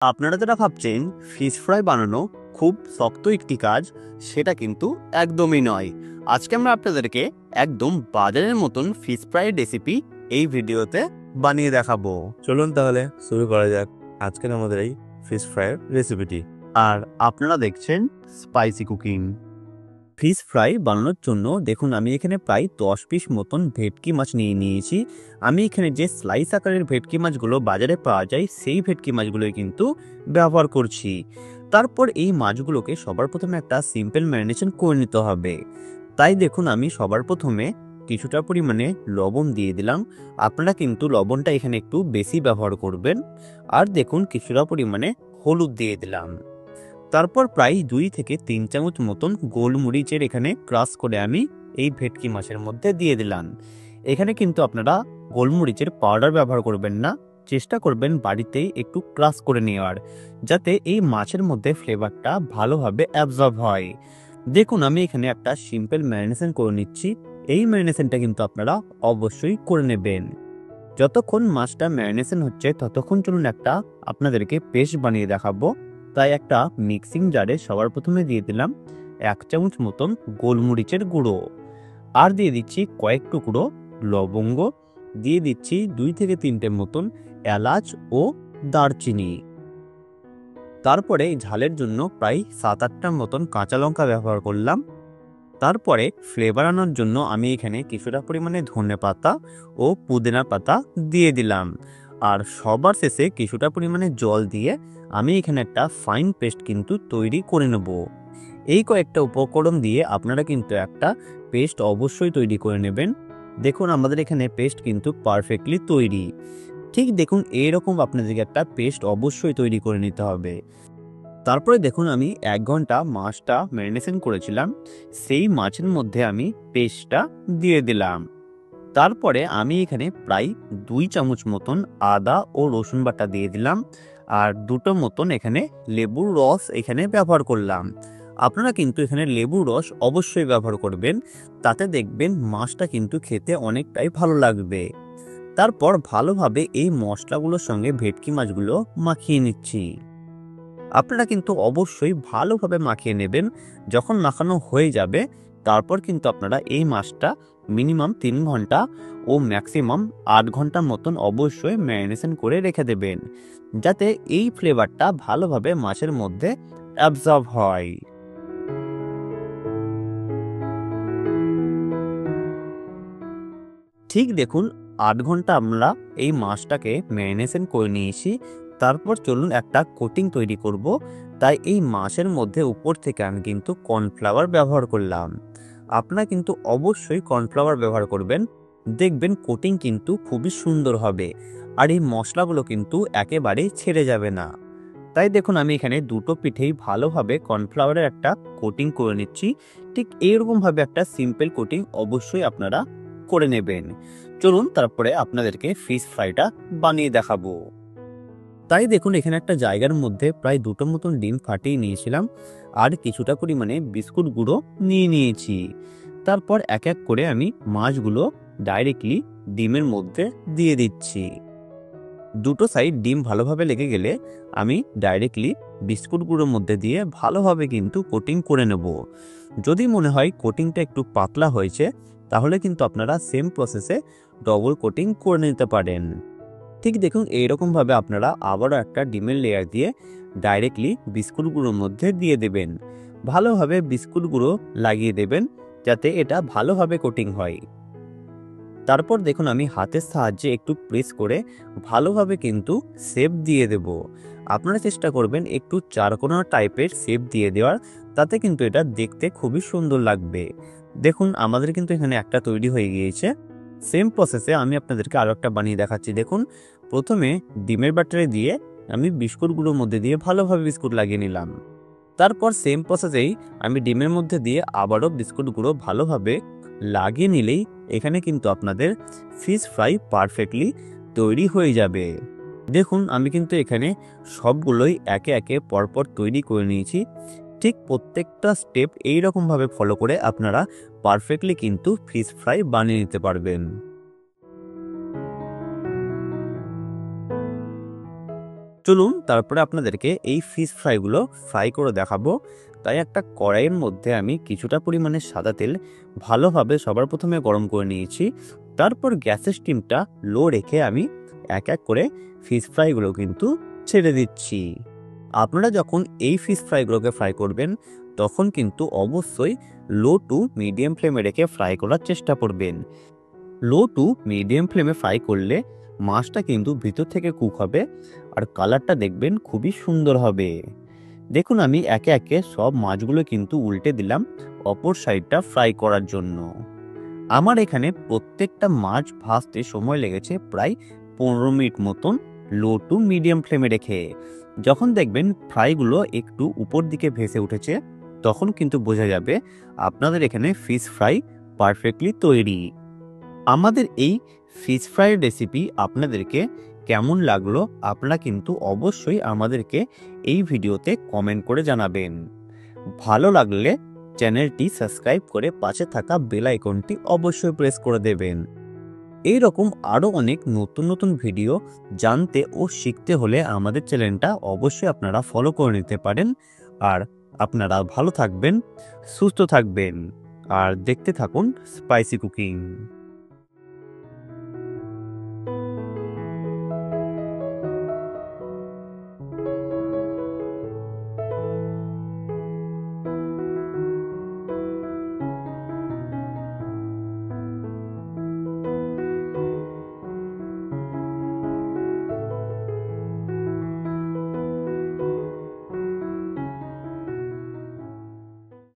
আপনারা যারা ভাবছেন ফিশ ফ্রাই বানানো খুব শক্ত একটি কাজ, সেটা কিন্তু একদমই নয়। আজকে আমরা আপনাদেরকে একদম বাজারের মতন ফিশ ফ্রাইয়ের রেসিপি এই ভিডিওতে বানিয়ে দেখাবো। চলুন তাহলে শুরু করা যাক আজকের আমাদের এই ফিশ ফ্রাইয়ের রেসিপিটি। আর আপনারা দেখছেন স্পাইসি কুকিং। ফিশ ফ্রাই বানানোর জন্য দেখুন আমি এখানে প্রায় 10 পিস মতন ভেটকি মাছ নিয়ে নিয়েছি। আমি এখানে যে স্লাইস আকারের ভেটকি মাছগুলো বাজারে পাওয়া যায় সেই ভেটকি মাছগুলোই কিন্তু ব্যবহার করছি। তারপর এই মাছগুলোকে সবার প্রথমে একটা সিম্পল ম্যারিনেশন করে নিতে হবে। তাই দেখুন আমি সবার প্রথমে কিছুটা পরিমাণে লবণ দিয়ে দিলাম। আপনারা কিন্তু লবণটা এখানে একটু বেশি ব্যবহার করবেন। আর দেখুন কিছুটা পরিমাণে হলুদ দিয়ে দিলাম। তারপর প্রায় 2 থেকে 3 চামচ মতন গোলমরিচের এখানে ক্রাশ করে আমি এই ভেটকি মাছের মধ্যে দিয়ে দিলাম। এখানে কিন্তু আপনারা গোলমরিচের পাউডার ব্যবহার করবেন না, চেষ্টা করবেন বাড়িতেই একটু ক্রাশ করে নেওয়ার, যাতে এই মাছের মধ্যে ফ্লেভারটা ভালোভাবে অ্যাবজর্ব হয়। দেখুন আমি এখানে একটা সিম্পল ম্যারিনেশন করে নিচ্ছি। এই ম্যারিনেশনটা কিন্তু আপনারা অবশ্যই করে নেবেন। যতক্ষণ মাছটা ম্যারিনেশন হচ্ছে ততক্ষণ চলুন একটা আপনাদেরকে পেস্ট বানিয়ে দেখাবো। তাই একটা মিক্সিং জারে সবার প্রথমে দিয়ে দিলাম 1 চামচ মতন গোলমরিচের গুঁড়ো, আর দিয়ে দিচ্ছি কয়েক টুকরো লবঙ্গ, দিয়ে দিচ্ছি 2 থেকে 3টে মতন এলাচ ও দারচিনি। তারপরে ঝালের জন্য প্রায় 7-8টা মতন কাঁচা লঙ্কা ব্যবহার করলাম। তারপরে ফ্লেভার আনার জন্য আমি এখানে কিছুটা পরিমাণে ধনেপাতা ও পুদিনা পাতা দিয়ে দিলাম। আর সবার শেষে কিছুটা পরিমাণে জল দিয়ে আমি এখানে একটা ফাইন পেস্ট কিন্তু তৈরি করে নেব। এই কয়েকটা উপকরণ দিয়ে আপনারা কিন্তু একটা পেস্ট অবশ্যই তৈরি করে নেবেন। দেখুন আমাদের এখানে পেস্ট কিন্তু পারফেক্টলি তৈরি। ঠিক দেখুন এইরকম আপনাদেরকে একটা পেস্ট অবশ্যই তৈরি করে নিতে হবে। তারপরে দেখুন আমি 1 ঘন্টা মাছটা ম্যারিনেশন করেছিলাম, সেই মাছের মধ্যে আমি পেস্টটা দিয়ে দিলাম। তারপরে আমি এখানে প্রায় 2 চামচ মতন আদা ও রসুন বাটা দিয়ে দিলাম। আর 2টো মতন এখানে লেবুর রস এখানে ব্যবহার করলাম। আপনারা কিন্তু এখানে লেবুর রস অবশ্যই ব্যবহার করবেন, তাতে দেখবেন মাছটা কিন্তু খেতে অনেকটাই ভালো লাগবে। তারপর ভালোভাবে এই মশলাগুলোর সঙ্গে ভেটকি মাছগুলো মাখিয়ে নিচ্ছি। আপনারা কিন্তু অবশ্যই ভালোভাবে মাখিয়ে নেবেন। যখন মাখানো হয়ে যাবে তারপর কিন্তু আপনারা এই মাছটা মিনিমাম 3 ঘন্টা ও ম্যাক্সিমাম 8 ঘন্টার মতন অবশ্যই ম্যারিনেশন করে রেখে দেবেন, যাতে এই ফ্লেভারটা ভালোভাবে মাছের মধ্যে অ্যাবজর্ব হয়। ঠিক দেখুন 8 ঘন্টা আমরা এই মাছটাকে ম্যারিনেশন করে নিয়েছি। তারপর চলুন একটা কোটিং তৈরি করব। তাই এই মাছের মধ্যে উপর থেকে আমি কিন্তু কর্নফ্লাওয়ার ব্যবহার করলাম। আপনারা কিন্তু অবশ্যই কর্নফ্লাওয়ার ব্যবহার করবেন, দেখবেন কোটিং কিন্তু খুবই সুন্দর হবে। আর এই মশলাগুলো কিন্তু একেবারেই ছেড়ে যাবে না। তাই দেখুন আমি এখানে 2টো পিঠেই ভালোভাবে কর্নফ্লাওয়ারের একটা কোটিং করে নিচ্ছি। ঠিক এইরকমভাবে একটা সিম্পল কোটিং অবশ্যই আপনারা করে নেবেন। চলুন তারপরে আপনাদেরকে ফিশ ফ্রাইটা বানিয়ে দেখাবো। তাই দেখুন এখানে একটা জায়গার মধ্যে প্রায় 2টো মতন ডিম ফাটিয়ে নিয়েছিলাম, আর কিছুটা পরিমাণে বিস্কুট গুঁড়ো নিয়ে নিয়েছি। তারপর এক এক করে আমি মাছগুলো ডাইরেক্টলি ডিমের মধ্যে দিয়ে দিচ্ছি। 2টো সাইড ডিম ভালোভাবে লেগে গেলে আমি ডাইরেক্টলি বিস্কুট গুঁড়োর মধ্যে দিয়ে ভালোভাবে কিন্তু কোটিং করে নেব। যদি মনে হয় কোটিংটা একটু পাতলা হয়েছে, তাহলে কিন্তু আপনারা সেম প্রসেসে ডবল কোটিং করে নিতে পারেন। ঠিক দেখুন এইরকমভাবে আপনারা আবারও একটা ডিমের লেয়ার দিয়ে ডাইরেক্টলি বিস্কুট গুঁড়োর মধ্যে দিয়ে দেবেন। ভালোভাবে বিস্কুট গুঁড়ো লাগিয়ে দেবেন, যাতে এটা ভালোভাবে কোটিং হয়। তারপর দেখুন আমি হাতের সাহায্যে একটু প্রেস করে ভালোভাবে কিন্তু শেপ দিয়ে দেব। আপনারা চেষ্টা করবেন একটু চারকোনা টাইপের শেপ দিয়ে দেওয়ার, তাতে কিন্তু এটা দেখতে খুবই সুন্দর লাগবে। দেখুন আমাদের কিন্তু এখানে একটা তৈরি হয়ে গিয়েছে। সেম প্রসেসে আমি আপনাদেরকে আরো একটা বানিয়ে দেখাচ্ছি। দেখুন প্রথমে ডিমের ব্যাটারে দিয়ে আমি বিস্কুটগুলোর মধ্যে দিয়ে ভালোভাবে বিস্কুট লাগিয়ে নিলাম। তারপর সেম প্রসেসেই আমি ডিমের মধ্যে দিয়ে আবারও বিস্কুট গুঁড়ো ভালোভাবে লাগিয়ে নিলেই এখানে কিন্তু আপনাদের ফিশ ফ্রাই পারফেক্টলি তৈরি হয়ে যাবে। দেখুন আমি কিন্তু এখানে সবগুলোই একে একে পরপর তৈরি করে নিয়েছি। ঠিক প্রত্যেকটা স্টেপ এইরকমভাবে ফলো করে আপনারা পারফেক্টলি কিন্তু ফিশ ফ্রাই বানিয়ে নিতে পারবেন। চলুন তারপরে আপনাদেরকে এই ফিশ ফ্রাইগুলো ফ্রাই করে দেখাবো। তাই একটা কড়াইয়ের মধ্যে আমি কিছুটা পরিমাণে সাদা তেল ভালোভাবে সবার প্রথমে গরম করে নিয়েছি। তারপর গ্যাসের স্টিমটা লো রেখে আমি এক এক করে ফিশ ফ্রাইগুলো কিন্তু ছেড়ে দিচ্ছি। আপনারা যখন এই ফিশ ফ্রাইগুলোকে ফ্রাই করবেন তখন কিন্তু অবশ্যই লো টু মিডিয়াম ফ্লেমে রেখে ফ্রাই করার চেষ্টা করবেন। লো টু মিডিয়াম ফ্লেমে ফ্রাই করলে মাছটা কিন্তু ভিতর থেকে কুক হবে আর কালারটা দেখবেন খুবই সুন্দর হবে। দেখুন আমি একে একে সব মাছগুলো কিন্তু উল্টে দিলাম অপর সাইডটা ফ্রাই করার জন্য। আমার এখানে প্রত্যেকটা মাছ ভাজতে সময় লেগেছে প্রায় 15 মিনিট মতন লো টু মিডিয়াম ফ্লেমে রেখে। যখন দেখবেন ফ্রাইগুলো একটু উপর দিকে ভেসে উঠেছে তখন কিন্তু বোঝা যাবে আপনাদের এখানে ফিশ ফ্রাই পারফেক্টলি তৈরি। আমাদের এই ফিশ ফ্রাই রেসিপি আপনাদেরকে কেমন লাগলো আপনারা কিন্তু অবশ্যই আমাদেরকে এই ভিডিওতে কমেন্ট করে জানাবেন। ভালো লাগলে চ্যানেলটি সাবস্ক্রাইব করে পাশে থাকা বেল আইকনটি অবশ্যই প্রেস করে দেবেন। এই রকম আরও অনেক নতুন নতুন ভিডিও জানতে ও শিখতে হলে আমাদের চ্যানেলটা অবশ্যই আপনারা ফলো করে নিতে পারেন। আর আপনারা ভালো থাকবেন, সুস্থ থাকবেন আর দেখতে থাকুন স্পাইসি কুকিং।